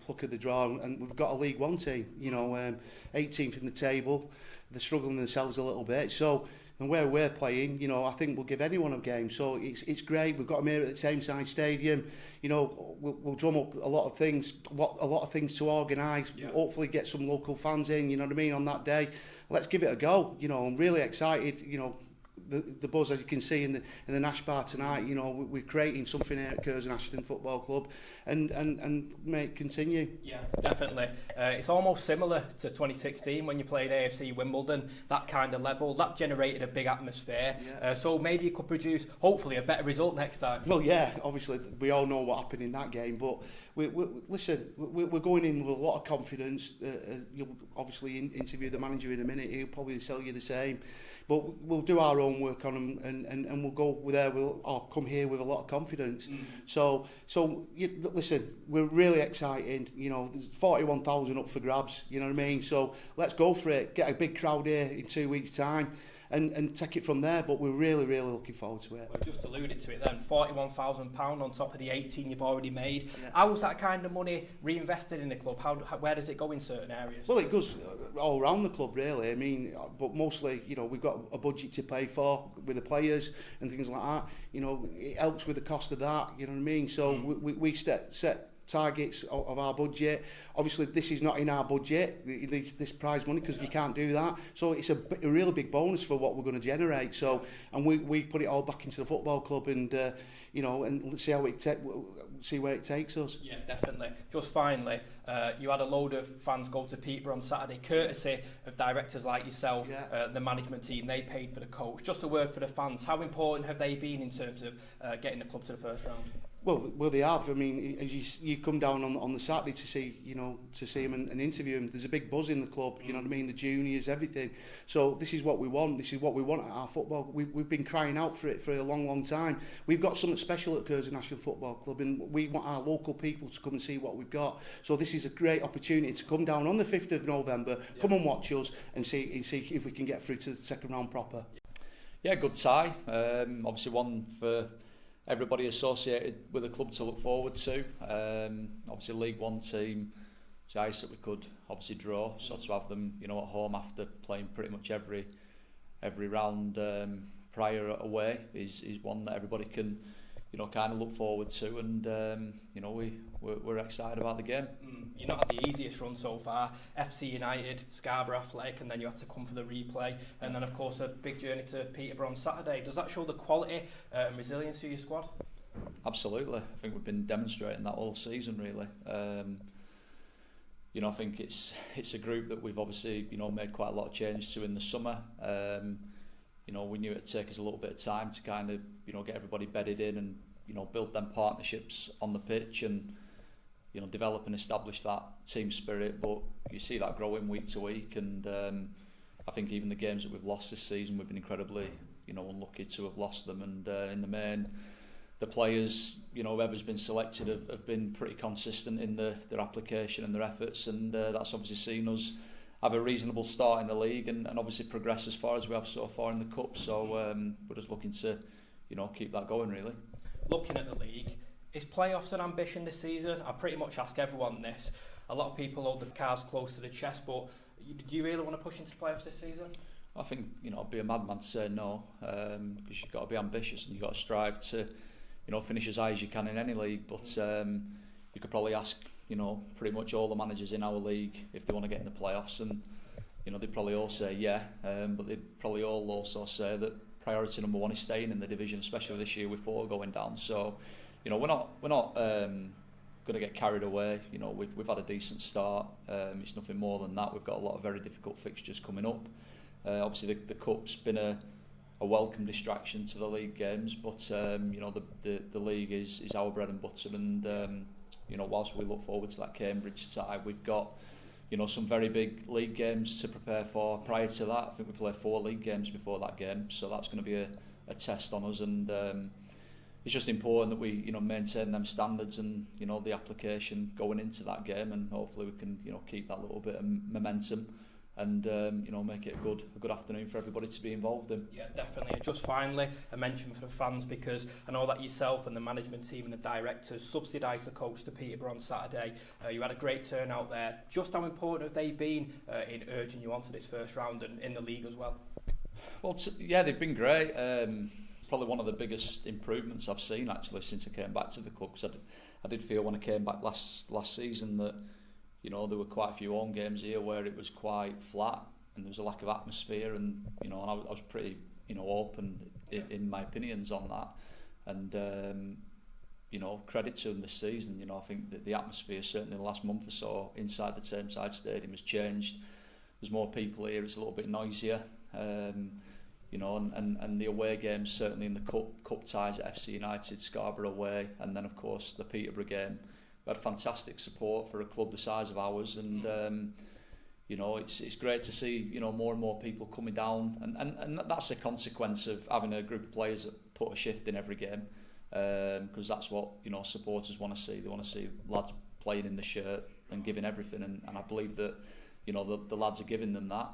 pluck of the draw, and we've got a League One team, 18th in the table. They're struggling themselves a little bit, so and where we're playing, I think we'll give anyone a game. So it's great. We've got them here at the Tameside Stadium. We'll drum up a lot of things, a lot of things to organise. Yeah. Hopefully get some local fans in. You know what I mean, on that day. Let's give it a go. I'm really excited. The buzz, as you can see in the Nash Bar tonight, we're creating something here at Curzon Ashton Football Club, and may it continue. Yeah, definitely. It's almost similar to 2016 when you played AFC Wimbledon. That kind of level, that generated a big atmosphere. Yeah. So maybe you could produce, hopefully, a better result next time. Well, yeah, obviously we all know what happened in that game, but we're going in with a lot of confidence. You'll obviously interview the manager in a minute. He'll probably tell you the same. But we'll do our own work on them, and we'll go there. We'll come here with a lot of confidence. So listen, we're really excited. There's 41,000 up for grabs. You know what I mean? So let's go for it. Get a big crowd here in 2 weeks' time, and take it from there. But we're really, really looking forward to it. Well, just alluded to it then. £41,000 on top of the 18 you've already made. Yeah. How's that kind of money reinvested in the club? Where does it go in certain areas? Well, it goes all around the club, really. I mean, but mostly, we've got a budget to pay for with the players and things like that. It helps with the cost of that. You know what I mean? So we set targets of our budget. Obviously, this is not in our budget, this prize money, because you can't do that. So it's a really big bonus for what we're going to generate. So, and we put it all back into the football club, and and see how see where it takes us. Yeah, definitely. Just finally, you had a load of fans go to Peterborough on Saturday, courtesy of directors like yourself, the management team. They paid for the coach. Just a word for the fans. How important have they been in terms of getting the club to the first round? Well, they have. I mean, as you come down on the Saturday to see him and interview him, there's a big buzz in the club. You know what I mean? The juniors, everything. So this is what we want. This is what we want at our football. We've been crying out for it for a long, long time. We've got something special at Curzon National Football Club, and we want our local people to come and see what we've got. So this is a great opportunity to come down on the 5th of November, come and watch us, and see if we can get through to the second round proper. Yeah, good tie. Obviously one for everybody associated with the club to look forward to. Obviously League One team, it's nice that we could obviously draw, so to have them at home after playing pretty much every round prior away is one that everybody can kind of look forward to, and we're excited about the game. You've not had the easiest run so far. FC United, Scarborough Athletic, and then you had to come for the replay, and then of course a big journey to Peterborough on Saturday. Does that show the quality and resilience of your squad? Absolutely. I think we've been demonstrating that all season, really. I think it's a group that we've obviously made quite a lot of change to in the summer. We knew it'd take us a little bit of time to kind of get everybody bedded in and build them partnerships on the pitch and develop and establish that team spirit. But you see that growing week to week, and I think even the games that we've lost this season, we've been incredibly unlucky to have lost them. And in the main, the players, whoever's been selected have been pretty consistent in their application and their efforts, and that's obviously seen us have a reasonable start in the league and obviously progress as far as we have so far in the cup. So we're just looking to keep that going, really. Looking at the league, is playoffs an ambition this season? I pretty much ask everyone this. A lot of people hold the cards close to the chest, but do you really want to push into playoffs this season? I think I'd be a madman to say no, because you've got to be ambitious and you've got to strive to finish as high as you can in any league. But you could probably ask pretty much all the managers in our league if they want to get in the playoffs, and they'd probably all say yeah, but they'd probably all also say that priority number one is staying in the division, especially this year with 4 going down. So we're not going to get carried away. We've had a decent start. It's nothing more than that. We've got a lot of very difficult fixtures coming up. Obviously the cup's been a welcome distraction to the league games, but the league is our bread and butter, and whilst we look forward to that Cambridge tie, we've got some very big league games to prepare for prior to that. I think we play 4 league games before that game, so that's going to be a test on us, and it's just important that we maintain them standards and the application going into that game, and hopefully we can keep that little bit of momentum and make it a good afternoon for everybody to be involved in. Yeah, definitely. Just finally, a mention for the fans, because I know that yourself and the management team and the directors subsidised the coach to Peterborough on Saturday. You had a great turnout there. Just how important have they been in urging you onto this first round and in the league as well? Well, they've been great. Probably one of the biggest improvements I've seen actually since I came back to the club, because I did feel when I came back last season that there were quite a few home games here where it was quite flat and there was a lack of atmosphere, and and I was pretty open in my opinions on that, and credit to them this season. I think that the atmosphere certainly the last month or so inside the Tameside Stadium has changed. There's more people here, it's a little bit noisier, and the away games, certainly in the cup ties at FC United, Scarborough away, and then of course the Peterborough game. We had fantastic support for a club the size of ours, and it's great to see more and more people coming down, and that's a consequence of having a group of players that put a shift in every game, because that's what supporters want to see. They want to see lads playing in the shirt and giving everything, and I believe that the lads are giving them that.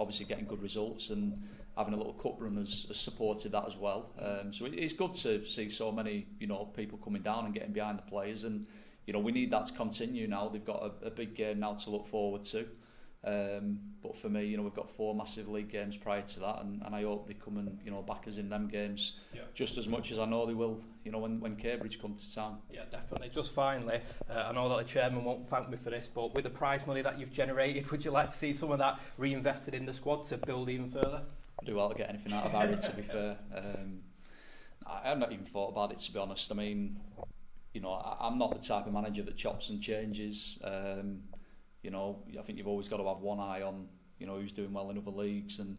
Obviously getting good results and having a little cup run has supported that as well. So it's good to see so many people coming down and getting behind the players, and we need that to continue now. They've got a big game now to look forward to. But for me, we've got 4 massive league games prior to that, and I hope they come and back us in them games just as much as I know they will when Cambridge come to town. Yeah, definitely. Just finally, I know that the chairman won't thank me for this, but with the prize money that you've generated, would you like to see some of that reinvested in the squad to build even further? I do well to get anything out of Harry, to be fair. I have not even thought about it, to be honest. I mean, I'm not the type of manager that chops and changes. I think you've always got to have one eye on who's doing well in other leagues, and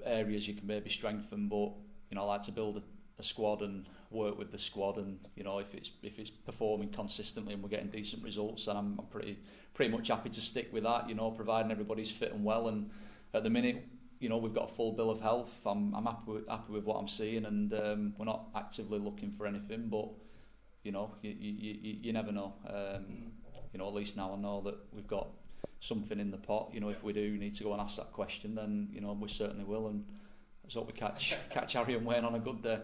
areas you can maybe strengthen, but I like to build a squad and work with the squad, and if it's performing consistently and we're getting decent results, then I'm pretty much happy to stick with that, providing everybody's fit and well. And at the minute we've got a full bill of health. I'm happy with what I'm seeing, and we're not actively looking for anything, but you never know. At least now I know that we've got something in the pot. If we do need to go and ask that question, then we certainly will, and let's hope we catch Harry and Wayne on a good day.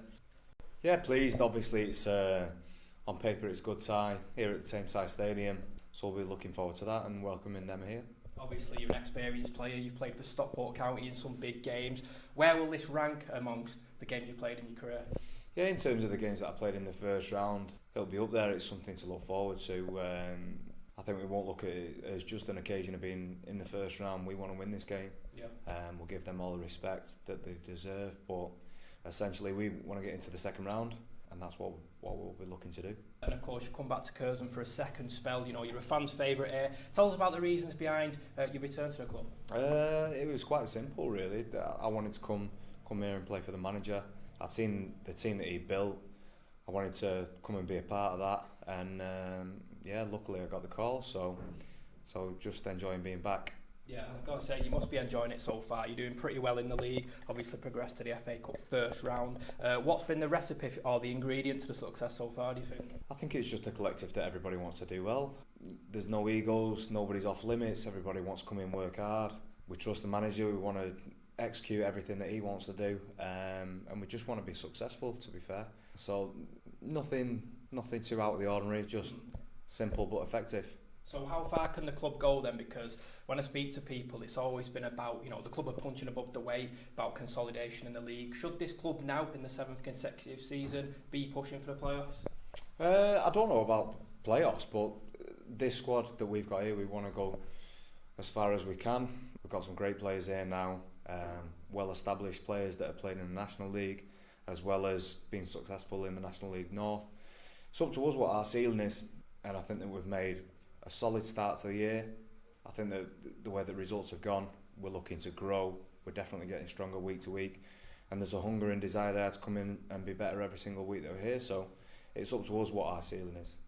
Yeah, pleased. Obviously, it's on paper it's a good tie here at the Tameside Stadium, so we'll be looking forward to that and welcoming them here. Obviously, you're an experienced player. You've played for Stockport County in some big games. Where will this rank amongst the games you've played in your career? Yeah, in terms of the games that I played in the first round, it'll be up there. It's something to look forward to. I think we won't look at it as just an occasion of being in the first round. We want to win this game. Yeah. We'll give them all the respect that they deserve, but essentially we want to get into the second round, and that's what we'll be looking to do. And of course, you come back to Curzon for a second spell. You're a fan's favourite here. Tell us about the reasons behind your return to the club. It was quite simple, really. I wanted to come here and play for the manager. I'd seen the team that he built. I wanted to come and be a part of that, and luckily I got the call. So just enjoying being back. Yeah, I've got to say, you must be enjoying it so far. You're doing pretty well in the league. Obviously progressed to the FA Cup first round. What's been the recipe or the ingredient to the success so far, do you think? I think it's just a collective that everybody wants to do well. There's no egos, nobody's off limits. Everybody wants to come in and work hard. We trust the manager. We want to execute everything that he wants to do, and we just want to be successful, to be fair. So nothing too out of the ordinary, just simple but effective. So how far can the club go then? Because when I speak to people, it's always been about, the club are punching above the weight, about consolidation in the league. Should this club now, in the 7th consecutive season, be pushing for the playoffs? I don't know about playoffs, but this squad that we've got here, we want to go as far as we can. We've got some great players here now, well-established players that have played in the National League, as well as being successful in the National League North. It's up to us what our ceiling is, and I think that we've made a solid start to the year. I think that the way the results have gone, we're looking to grow. We're definitely getting stronger week to week, and there's a hunger and desire there to come in and be better every single week that we're here. So it's up to us what our ceiling is.